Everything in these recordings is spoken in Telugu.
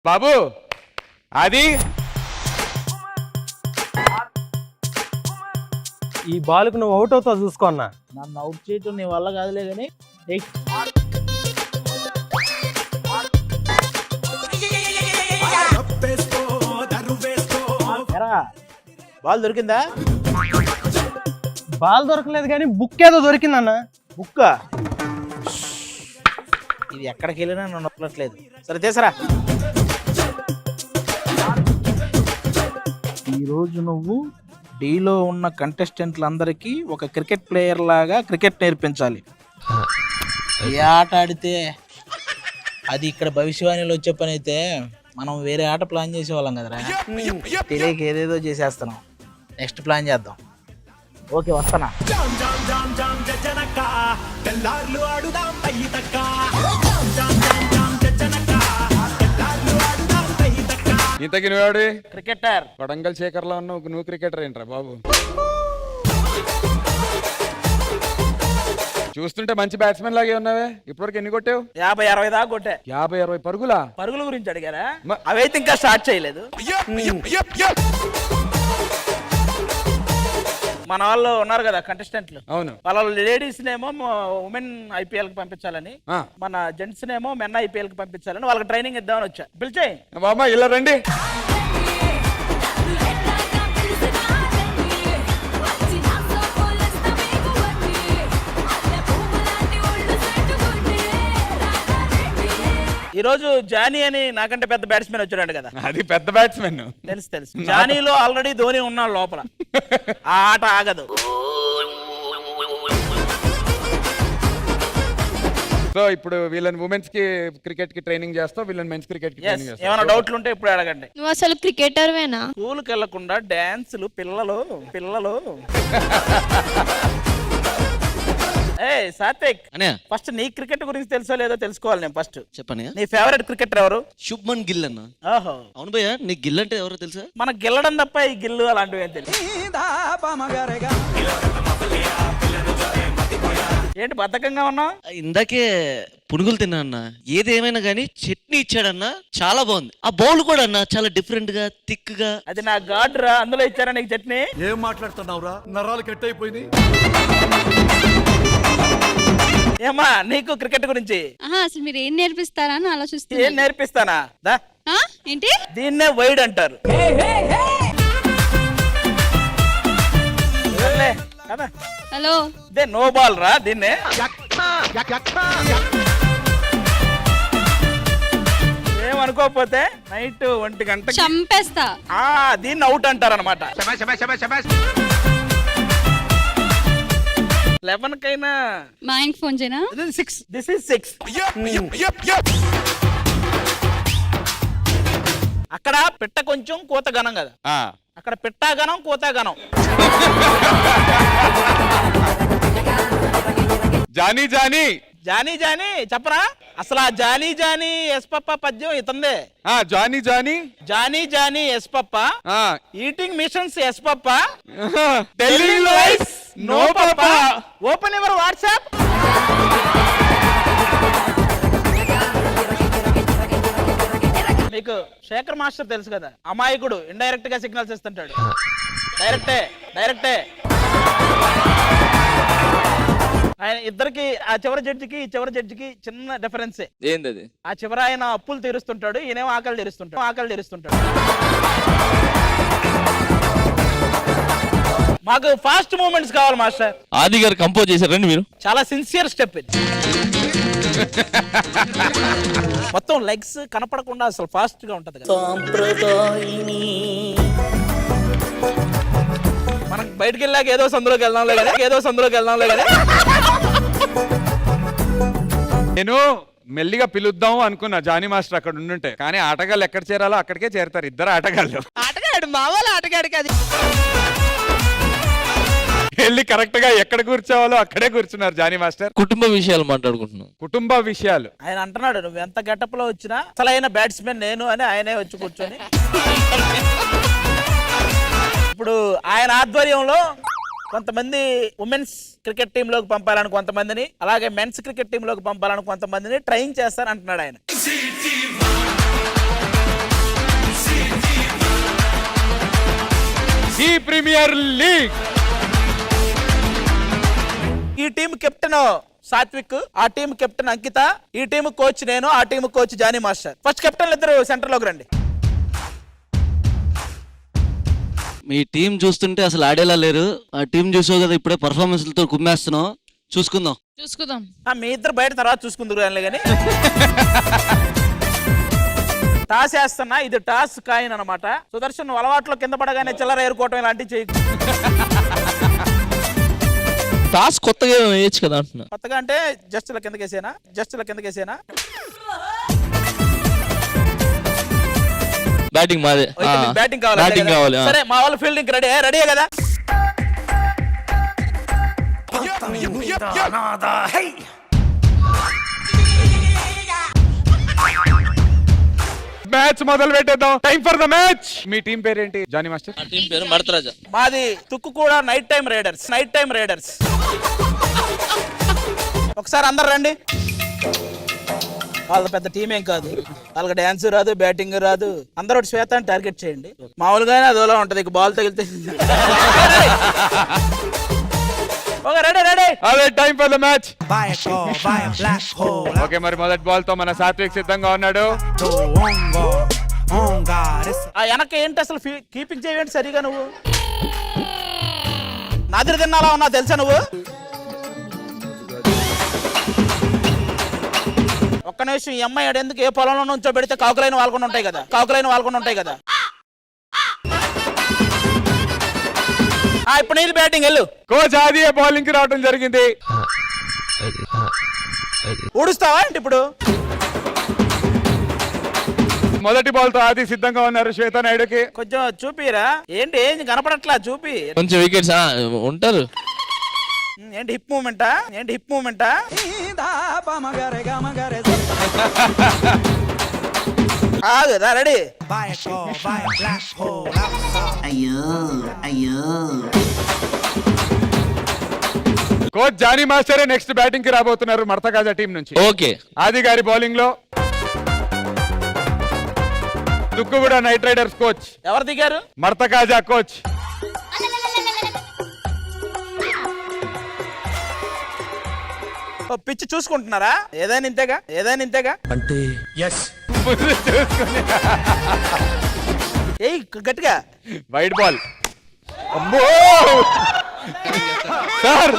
బాబు అది ఈ బాల్కు నువ్వు అవుట్ అవుతావు చూసుకో అన్న. నన్ను అవుట్ చేయటం నీ వల్ల కాదులే కానీ బాల్ దొరికిందా? బాల్ దొరకలేదు కానీ బుక్ ఏదో దొరికిందన్న. బుక్క ఇది ఎక్కడికి వెళ్ళినా నన్ను నొక్కట్లేదు. సరే తీసరా. ఈరోజు నువ్వు డీలో ఉన్న కంటెస్టెంట్లందరికీ ఒక క్రికెట్ ప్లేయర్ లాగా క్రికెట్ నేర్పించాలి. ఏ ఆట ఆడితే అది ఇక్కడ భవిష్యవాణిలో వచ్చే పని అయితే మనం వేరే ఆట ప్లాన్ చేసేవాళ్ళం కదరా. తెలియక ఏదేదో చేసేస్తున్నాం. నెక్స్ట్ ప్లాన్ చేద్దాం. ఓకే వస్తానా. ఇంతకి నువ్వాడు క్రికెటర్ కొడంగల్ శేఖర్ లో ఉన్న నువ్వు క్రికెటర్ ఏంట్రా బాబు? చూస్తుంటే మంచి బ్యాట్స్మెన్ లాగే ఉన్నావే. ఇప్పటివరకు ఎన్ని కొట్టావు? 50-60 దాకా కొట్టా. 50-60 పరుగులా? పరుగుల గురించి అడిగారా? అవైతే ఇంకా స్టార్ట్ చేయలేదు. మన వాళ్ళు ఉన్నారు కదా కంటెస్టెంట్లు, అవును, వాళ్ళ లేడీస్ నేమో ఉమెన్ ఐపీఎల్ కి పంపించాలని, మన జెంట్స్ నేమో మెన్ ఐపీఎల్ కి పంపించాలని వాళ్ళకి ట్రైనింగ్ ఇద్దామని వచ్చా. పిలిచాయి బాబా ఇలా రండి. ఈ రోజు జానీ అని నాకంటే పెద్ద బ్యాట్స్మెన్ వచ్చాడు కదా. అది పెద్ద బ్యాట్స్మెన్ తెలుసు. జానీలో ఆల్రెడీ ధోని ఉన్నాడు లోపల. ఆ ఆట ఆగదు. సో ఇప్పుడు వీళ్ళని ఉమెన్స్ కి క్రికెట్ కి ట్రైనింగ్ చేస్తావు, వీళ్ళని మెన్స్ క్రికెట్ కి ట్రైనింగ్ చేస్తావు. ఏమైనా డౌట్లు ఉంటే ఇప్పుడు అడగండి. నువ్వు అసలు క్రికెటర్వేనా? స్కూల్కి వెళ్లకుండా డాన్సులు పిల్లలు. సాత్విక్ ఫస్ట్ నీ క్రికెట్ గురించి తెలుసో లేదో తెలుసుకోవాలి. నేను ఫస్ట్ చెప్పండి. నీ ఫేవరెట్ క్రికెటర్ ఎవరు? శుభ్మన్ గిల్ అన్న. ఓహో అవును భయ్యా, నీ గిల్ అంటే ఎవరో తెలుసా? మనకు గిల్లడం తప్ప ఈ గిల్లు అలాంటివి ఏం తెలియదు. ఏంటి బద్ధకంగా ఉన్నావు? ఇందాకే పునుగులు తిన్నా అన్న. ఏదేమైనా గానీ చట్నీ ఇచ్చాడన్న, చాలా బాగుంది. ఆ బౌల్ కూడా అన్న చాలా డిఫరెంట్ గా థిక్ గా. అది నా గాడ్ రా, అందులో ఇచ్చారా నీకు చట్నీ? ఏం మాట్లాడుతున్నావురా? నరాలు కట్ అయిపోయింది. ఏమా నీకు క్రికెట్ గురించి అసలు మీరు ఏం నేర్పిస్తారా అని ఆలోచిస్తున్నా. ఏం నేర్పిస్తానా? దా ఏంటి? దీన్నే వైడ్ అంటారు. హలో, దే నో బాల్ రా. దీన్నే ఏమనుకోకపోతే నైట్ 1 గంటకి చంపేస్తా. దీన్ని అవుట్ అంటారు అనమాట. 11 కైనా మా ఆయనకి ఫోన్ చేయనా? 6. This is 6. అక్కడ పిట్ట కొంచెం కోత గనం కదా. అక్కడ పిట్ట గనం కోత గనం. జానీ జానీ జానీ జానీ చెప్పరా అసలు? ఆ జానీ జానీ ఎస్ పప్ప పద్యం ఇతందే. Johnny Johnny Johnny Johnny yes papa, eating missions yes papa, telling lies no papa. Open your WhatsApp. మీకు శేఖర్ మాస్టర్ తెలుసు కదా, అమాయకుడు. ఇండైరెక్ట్ గా సిగ్నల్స్ ఇస్తుంటాడు. డైరెక్టే ఆయన ఇద్దరికి, ఆ చివరి జడ్జికి ఈ చివరి జడ్జికి చిన్న డిఫరెన్సే. ఏంటది? ఆ చివరి ఆయన అప్పులు తీరుస్తుంటాడు, ఈయనేమో ఆకలి తీరుస్తుంటాడు. మాకు ఫాస్ట్ మూమెంట్స్ కావాలి మాస్టర్. ఆది గారు కంపోజ్ చేశారండి మీరు. చాలా సిన్సియర్ స్టెప్ ఇది. మొత్తం లెగ్స్ కనపడకుండా అసలు ఫాస్ట్ గా ఉంటది కదా. మనకు బయటకు వెళ్ళాక ఏదో సందులోకి వెళ్దాంలే కదా. నేను మెల్లిగా పిలుద్దాం అనుకున్నా జానీ మాస్టర్ అక్కడ ఉండుంటే, కానీ ఆటగాళ్ళు ఎక్కడ చేరాలో అక్కడికే చేరతారు. ఇద్దరు ఆటగాళ్ళు. ఆటగాడు మావాళ్ళ ఆటగాడు కాదు. వెళ్ళి కరెక్ట్ గా ఎక్కడ కూర్చోవాలో అక్కడే కూర్చున్నారు జానీ మాస్టర్. కుటుంబ విషయాలు మాట్లాడుకుంటున్నాం. కుటుంబ విషయాలు ఆయన అంటున్నాడు, నువ్వు ఎంత గెటప్ లో వచ్చినా అసలైన బ్యాట్స్మెన్ నేను అని ఆయనే వచ్చి కూర్చొని. ఇప్పుడు ఆయన ఆధ్వర్యంలో కొంతమంది ఉమెన్స్ క్రికెట్ టీమ్ లోకి పంపాలని కొంతమందిని, అలాగే మెన్స్ క్రికెట్ టీమ్ లోకి పంపాలని కొంతమందిని ట్రైన్ చేస్తాను అంటున్నాడు ఆయన. Premier league. ఈ టీం కెప్టెన్ సాత్విక్, ఆ టీం కెప్టెన్ అంకిత, ఈ టీం కోచ్ నేను, ఆ team coach Johnny master. First కెప్టెన్లు ఇద్దరు సెంటర్ లోకి రండి. మీ టీం చూస్తుంటే అసలు ఆడేలా లేరు. ఆ టీం చూసావు కదా ఇప్పుడే పర్ఫార్మెన్స్లతో కుమ్మేస్తున్నావు. చూసుకుందాం. మీ ఇద్దరు బయట తర్వాత చూసుకుందరు కానీ టాస్ వేస్తున్నా, ఇది టాస్ కాయిన్ అనమాట. సుదర్శన్ నువ్వు అలవాట్లో కింద పడగానే చిల్లర ఏరుకోవటం ఇలాంటివి చేయకు. టాస్ కొత్తగా వేయచ్చు కదా అంటున్నా. కొత్తగా అంటే జస్ట్ ఇలా కిందకేసేనా, జస్ట్ ఇలా కిందకేసేనా. బ్యాటింగ్ మాదే. బ్యాటింగ్ బ్యాటింగ్ కావాలి. సరే మా వాళ్ళు ఫీల్డింగ్ రెడీ కదా. మ్యాచ్ మొదలు పెట్టేద్దాం. Time for the match. Me team పేరేంటి జానీ మాస్టర్? ఆ టీం పేరు మడతరాజా. మాది తుక్కు కూడా నైట్ టైం రైడర్స్. ఒకసారి అందరు రండి. వాళ్ళ పెద్ద టీం ఏం కాదు, వాళ్ళకి డాన్స్ రాదు, బ్యాటింగ్ రాదు. అందరూ ఒకటి శ్వేతాన్ని టార్గెట్ చేయండి. మామూలుగానే అదోలా ఉంటది, ఇక బాల్ తగిలితే. రెడీ. అదే time for the match. Okay, మరి మొదటి బాల్ తో మన సాత్విక్ సిద్ధంగా ఉన్నాడు. ఆ వెనక ఏంటి అసలు కీపింగ్ చేయండి సరిగా. నువ్వు నాదిరి తిన్నాలా ఉన్నా తెలుసా నువ్వు? ఒక్క నిమిషం, ఈ అమ్మాయి ఎందుకు ఏ పొలంలో నుంచో పెడితే కాకులైన వాళ్ళకుండా ఉంటాయి కదా. ఇప్పుడు నీళ్ళు బ్యాటింగ్ వెళ్ళు. కోచ్ ఆది బౌలింగ్ కి రావడం జరిగింది. ఊడుస్తావా ఏంటి ఇప్పుడు? మొదటి బాల్ తో ఆది సిద్ధంగా ఉన్నారు శ్వేతా నాయుడుకి. కొంచెం చూపిరా. ఏం కనపడట్లా, చూపి. కొంచెం వికెట్స్ ఉంటారు. ఏంటి హిప్ మూమెంటా? ఆగుదా. రెడీ. కోచ్ జానీ మాస్టరే నెక్స్ట్ బ్యాటింగ్ కి రాబోతున్నారు మర్తకాజా టీం నుంచి. ఓకే. ఆది గారి బౌలింగ్ లో తుక్కుగూడ నైట్ రైడర్స్ కోచ్. ఎవరు దిగారు? మర్తకాజా కోచ్. పిచ్చి చూసుకుంటున్నారా? ఏదైనా ఇంతేగా అంటే ఎస్ ఏయ్ గట్టిగా. Wide ball. అమ్మో సార్,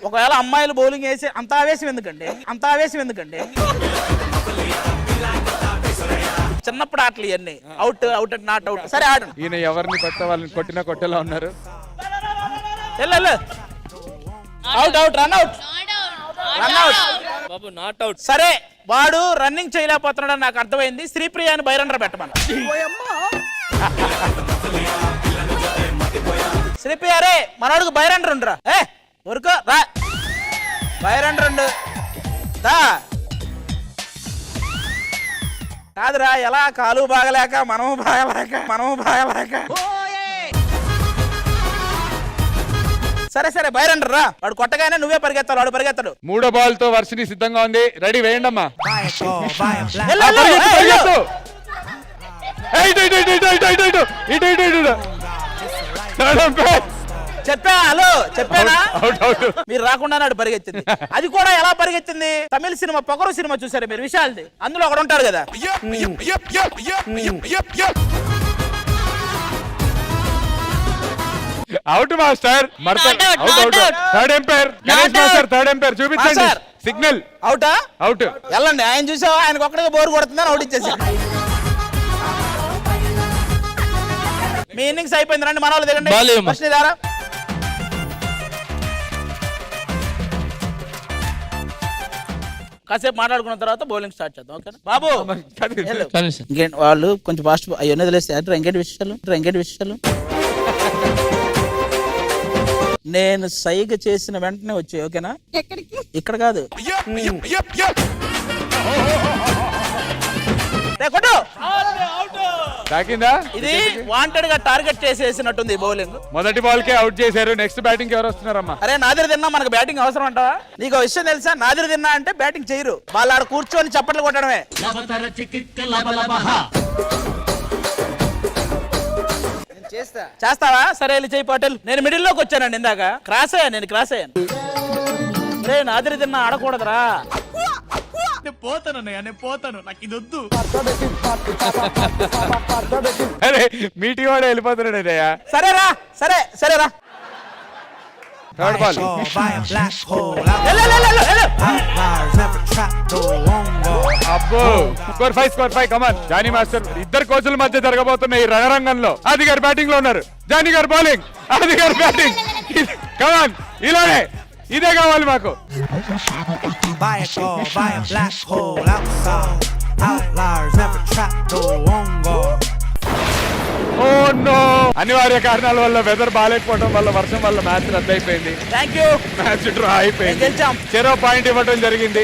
ఒకవేళ అమ్మాయిలు బౌలింగ్ వేసి అంత ఆవేశం ఎందుకండి? చిన్నప్పుడు ఆటలు ఇవన్నీ. Out and not out. సరే ఆడండి. ఈయన ఎవరిని కొత్త వాళ్ళని కొట్టినా కొట్టేలా ఉన్నారు. Out run out. Babu not out. సరే, వాడు రన్నింగ్ చేయలేకపోతున్నాడు నాకు అర్థమైంది. శ్రీప్రియాని బైరన్ర పెట్టమని. శ్రీప్రియ రే, మనోడుకు బైరన్ర ఉండరా. ఊరుకో రా. బైరన్ర ఉండు దా. కాదురా, ఎలా కాలు బాగలేక మనము బాగలేక. సరే బైరన్ర రా. వాడు కొట్టగానే నువ్వే పరిగెత్తాడు, వాడు పరిగెత్తాడు. మూడో బాల్ తో వర్షిని సిద్ధంగా ఉంది. రెడీ, వేయండి అమ్మా. చెప్పానా? మీరు రాకుండా నాడు పరిగెత్తింది. అది కూడా ఎలా పరిగెత్తింది? తమిళ సినిమా పొగరు సినిమా చూసారు మీరు? విశాల్ది. అందులో ఒకడు ఉంటాడు కదా. Out master. Third umpire Ganesh master. Third umpire చూపించండి సిగ్నల్. అవుట్. వెళ్ళండి. ఆయన చూసావా? ఆయనకు ఒక్కడిగా బోర్ కొడుతుందని అవుట్ ఇచ్చేసా. మీ ఇన్నింగ్స్ అయిపోయింది. రండి, మన వాళ్ళు దిగండి. కాసేపు మాట్లాడుకున్న తర్వాత బౌలింగ్ స్టార్ట్ చేద్దాం. ఓకేనా బాబు? వాళ్ళు కొంచెం ఫాస్ట్ అయ్యో తెలిస్తే ఇంకేంటి విషయాలు. నేను సైగ చేసిన వెంటనే వచ్చాయి. ఓకేనా? ఇక్కడ కాదు. ఇది వాంటెడ్ గా టార్గెట్ చేసేసినట్టుంది బౌలింగ్. మొదటి బాల్ కే అవుట్ చేశారు. నెక్స్ట్ బ్యాటింగ్ ఎవరు వస్తున్నారమ్మా? అరే నాదిరి తిన్నా మనకు బ్యాటింగ్ అవసరం అంటావా? నీకు విషయం తెలుసా? నాదిరి తిన్నా అంటే బ్యాటింగ్ చేయరు. వాళ్ళు ఆడ కూర్చొని చప్పట్లు కొట్టడమే. చేస్తావా? సరే వెళ్ళి చెయ్యి పాటిల్. నేను మిడిల్ లోకి వచ్చానండి ఇందాక. క్రాస్ అయ్యాను, నేను క్రాస్ అయ్యాను. రే నాదిరి తిన్నా ఆడకూడదురా. అరే మీటి వాడు వెళ్ళిపోతున్నాడు అదయ్యా. సరేరా, సరేరా. Third ball. అబ్బో స్కోర్ 5 కమాన్. జానీ మాస్టర్ ఇద్దరు కోచ్ల మధ్య జరగబోతున్న ఈ రణరంగంలో ఆది గారు బ్యాటింగ్ లో ఉన్నారు, జానీ గారు బౌలింగ్, ఆది గారు బ్యాటింగ్. కమాన్, ఇలానే ఇదే కావాలి మాకు. ఓ నో, అనివార్య కారణాల వల్ల వెదర్ బాగాలేకపోవడం వల్ల వర్షం వల్ల మ్యాచ్ రద్దు అయిపోయింది. Thank you. మ్యాచ్ డ్రా అయిపోయింది. గెలిచాం. చెరో పాయింట్ ఇవ్వడం జరిగింది.